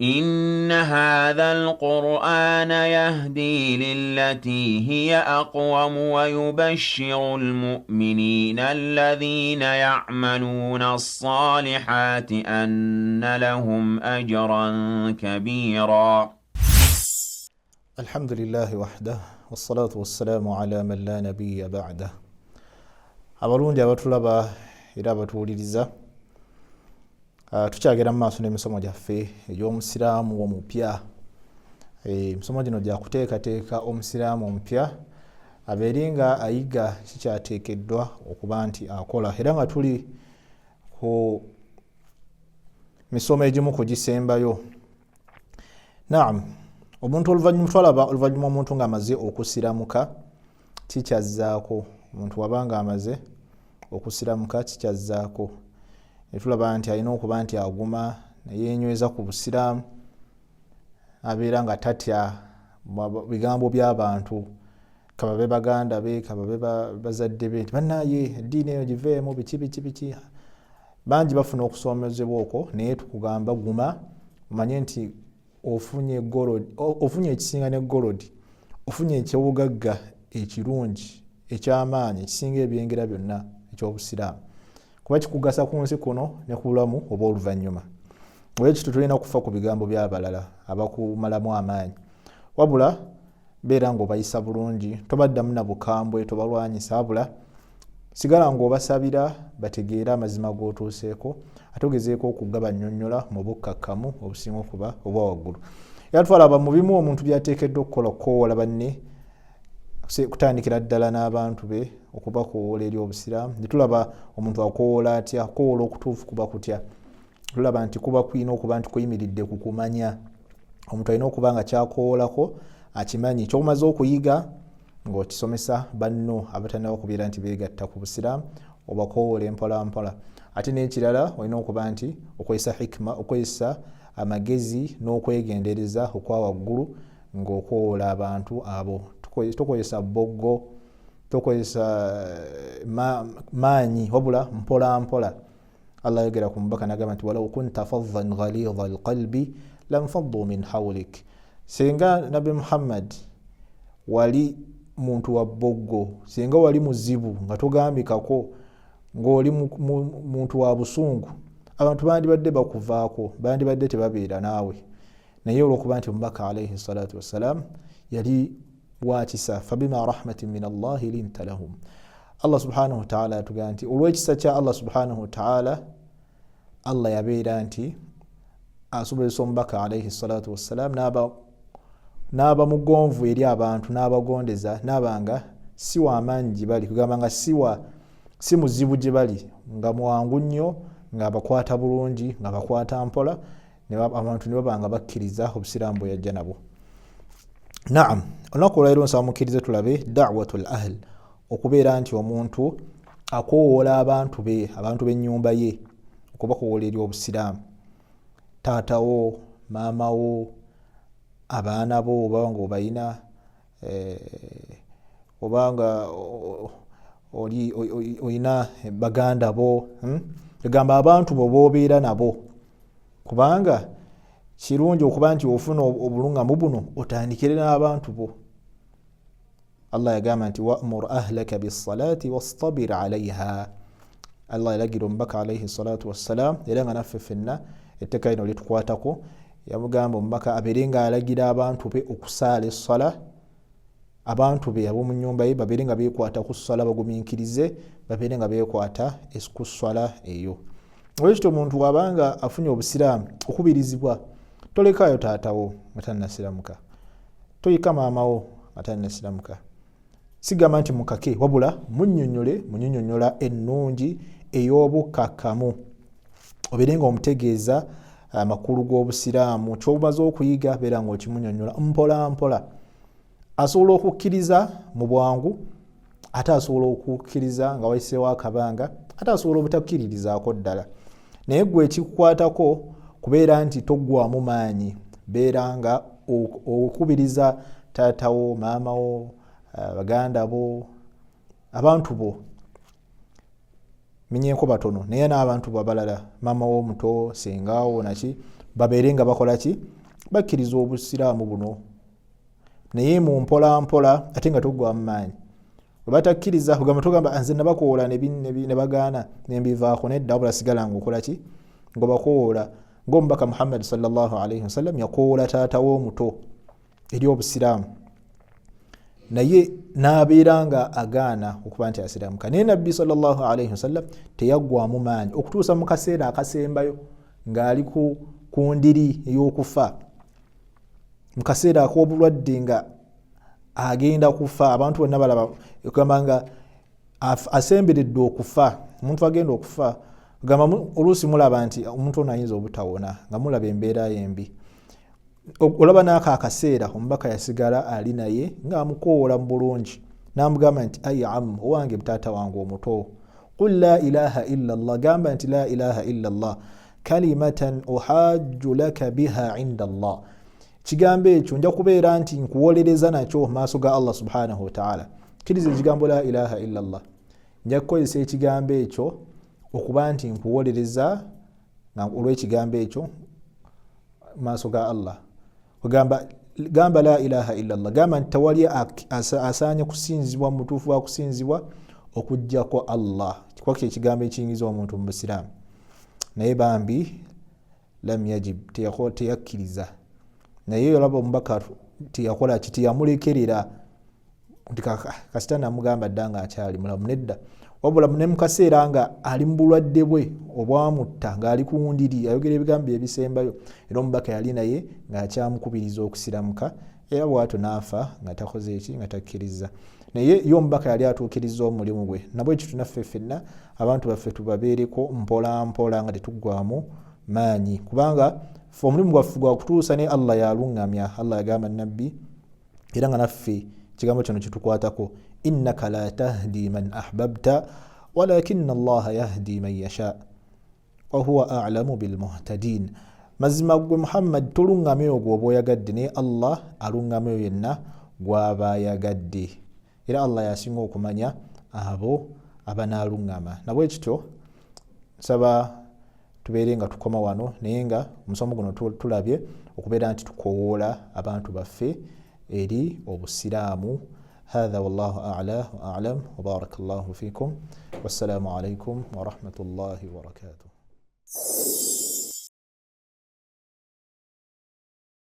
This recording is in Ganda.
إن هذا القرآن يهدي للتي هي أقوم ويبشر المؤمنين الذين يعملون الصالحات أن لهم أجرا كبيرا. الحمد لله وحده والصلاة والسلام على من لا نبي بعده. abalungi abatulaba era abatuwuliriza, tukyagera mu maaso n'emisomo gyaffe egy'omusiraamu omupya. Emisomo gino gya kuteekateeka omusiraamu omupya abeere nga ayiga kikyateekeddwa okuba nti akola, era nga tuli ku misomo egimu kugisembayo. Naam, omuntu oluvannyuma omuntu ng'amaze okusiramuka kikyazzaako. Omuntu wabanga amaze okusiramuka kikyazzaako. Netulaba nti alina okuba nti aguma neyeenyweza ku busiraamu, abeera nga tatya bigambo by'abantu, kababe baganda be, kababe bazadde be, nti bannaaye eddiini eyo giveemu biki. Bangi bafuna okusomezebwa okwo, naye tukugamba guma omanye nti ofunye ekisinga ne golodi, ofunye ekyobugagga ekirungi ekyamaanyi ekisinga ebyengera byonna ekyobusiraamu, kuba kikugasa ku nsi kuno ne ku bulamu oba oluvannyuma. Olwekyo tulina kufa ku bigambo by'abalala abakumalamu amaanyi, wabula beera ng'obayisa bulungi, tobaddamu na bukambwe, tobalwanyisa, wabula sigala ng'obasabira bategeere amazima g'otuuseeko, ate ogezeeko okugabannyonnyola mu bukkakkamu obusinga okuba oba waggulu. Era twalaba mu bimu omuntu byateekeddwa okukola okukoowola banne, kutandikira ddala n'abantu be okubakoowola eri obusiraamu. Netulaba omuntu akoowoola atya, akoowola okutuufu kuba kutya. Tulaba nti kuba kulina okuba nti kuyimiridde ku kumanya. Omuntu alina okuba nga kyakoowoolako akimanyi, ky'omaze okuyiga ng'okisomesa banno abatannaba kubeera nti beegatta ku busiraamu, obakoowole mpola mpola. Ate n'ekirala olina okuba nti okozesa hikima, okozesa amagezi n'okwegendereza okwa waggulu ng'okoowoola abantu abo. Tokozesa boggo, tokozesa maanyi, wabula mpola mpola. Allah ayogera ku mubaka n'agamba nti walaw kunta faddan ghalidha alqalbi lanfaddu min hawlik. Senga Nabi Muhammad wali muntu wa boggo, senga wali muzibu nga togambikako, ng'oli muntu wa busungu, abantu bandibadde bakuvaako, bandibadde tebabeera naawe. Naye olw'okuba nti omubaka alayhi salatu wassalam yali bwakisa, fabima rahmatin min Allahi linta lahum. Allah subhanahu wa ta'ala yatugamba nti olw'ekisa kya Allah subhanahu wa ta'ala, Allah yabeera nti asobozesa omubaka alayhi salatu wassalam n'aba mugonvu eri abantu, n'abagondeza, n'abanga si w'amaanyi gye bali, kugamba nga si muzibu gye bali, nga mwangu nnyo, ng'abakwata bulungi, ng'abakwata mpola, abantu ne baba nga bakkiriza obusiraamu bwe yajja nabwo. Naam, olunaku olwaleero nsaba mukkirize tulabe da'watul ahl, okubeera nti omuntu akoowoola abantu be, abantu b'ennyumba ye, okubakoowoola eri obusiraamu. Taatawo, maamawo, abaana bo oba nga obayina, oba nga olina baganda bo, egamba abantu bo b'obeera nabo, kubanga kirungi okuba nti ofuna obulungamu buno otandikire n'abantu bo. Allah yagamba nti wa'mur ahlaka bis-salati wastabir 'alayha. Allah yalagira omubaka alayhi salatu wassalam, era nga naffe ffenna etteeka lino litukwatako, yamugamba omubaka abeere nga alagira abantu be okusaala essala, abantu be ab'omu nnyumba ye babeere nga beekwata ku ssala, bagumiikirize, babeere nga beekwata ku ssala eyo. Olwekyo omuntu bw'abanga afunye obusiraamu, okubirizibwa tolekaayo taatawo nga tannasiramuka, toyika maamawo nga tannasiramuka. Sigamba nti mukake, wabula munnyonnyola ennungi ey'obukkakkamu, obeere nga omutegeeza amakulu g'obusiraamu, ky'omaze okuyiga beera ng'okimunnyonnyola mpola mpola. Asobola okukkiriza mu bwangu, ate asobola okukkiriza nga wayiseewo akabanga, ate asobola obutakkiririzaako ddala. Naye gwe ekikukwatako kubeera nti toggwamu maanyi, beera nga okubiriza taatawo, maamawo, baganda bo, abantu bo. Menyenko batono, naye n'abantu babalala, maama wo muto, sengawo naki, babeere nga bakola ki bakkiriza obusiraamu buno naye mu mpola mpola ate nga togwa mu maanyi bwe batakkiriza tugamba nze nabakoola ne bagaana ne mbivaako nedda wabula sigala ngaokola ki nga bakoola ng'omubaka Muhammad sallallahu alaihi wasallam yakoola taata w'omuto eri obusiraamu naye n'abeera nga agaana okuba nti asiraamuka naye nabbi sallallahu alaihi wasallam teyaggwamu maanyi okutuusa mu kaseera akasembayo ng'ali ku ndiri ey'okufa mu kaseera ak'obulwadde nga agenda kufa abantu bonna balaba ekugamba nga asemberedde okufa omuntu agenda okufa gamba oluusi mulaba nti omuntu ono ayinza obutawona nga mulaba embeera yembi olaba n'ako akaseera omubaka yasigala ali naye ng'amukoola mu bulungi n'amugamba nti ayi am owange mutaata wange omuto qul la ilaha illa allah gamba nti la ilaha illa allah kalimatan uhajju laka biha inda allah kigambo ekyo nja kubeera nti nkuwolereza nakyo maaso ga Allah subhanahu wa ta'ala kiriza ekigambo la ilaha illa allah nja kukozesa ekigambo ekyo okuba nti nkuwolereza olw'ekigambo ekyo maaso ga Allah gamba la ilaha illa allah gamba nti tewali asaanye kusinzibwa mu mutuufu wa kusinzibwa okuggyako Allah kwakyo ekigambo ekiyingiza omuntu mu busiraamu naye bambi lam yajib teyakkiriza naye olaba omubaka teyakola ki teyamulekerera nti kasita namugamba dda nga akyali mulamu nedda wabula ne mu kaseera nga ali mu bulwadde bwe obwamutta ng'ali ku ndiri ayogera ebigambo ebisembayo era omubaka yali naye ng'akyamukubiriza okusiramuka era bw'atyo n'afa nga takoze eki nga takkiriza naye ye omubaka yali atuukiriza omulimu gwe nabwe ekyo tunaffe ffenna abantu baffe tubabeereko mpola mpola nga tetuggwamu maanyi kubanga ffe omulimu gwaffe gwa kutuusa ne Allah yaluŋŋamya Allah yagamba nabbi era nga naffe kigambo kino kitukwatako innaka la tahdi man ahbabta walakinna allaha yahdi man yasha wahuwa a'lamu bilmuhtadin mazima gwe Muhammad toluŋŋamya oyo gwoba oyagadde naye Allah aluŋŋamya oyo yenna gw'aba ayagadde era Allah yasinga okumanya abo abanaaluŋŋama nabwe kityo nsaba tubeere nga tukoma wano naye nga omusomo guno tulabye okubeera nti tukowoola abantu baffe eri obusiraamu هذا والله أعلى وأعلم وبارك الله فيكم والسلام عليكم ورحمة الله وبركاته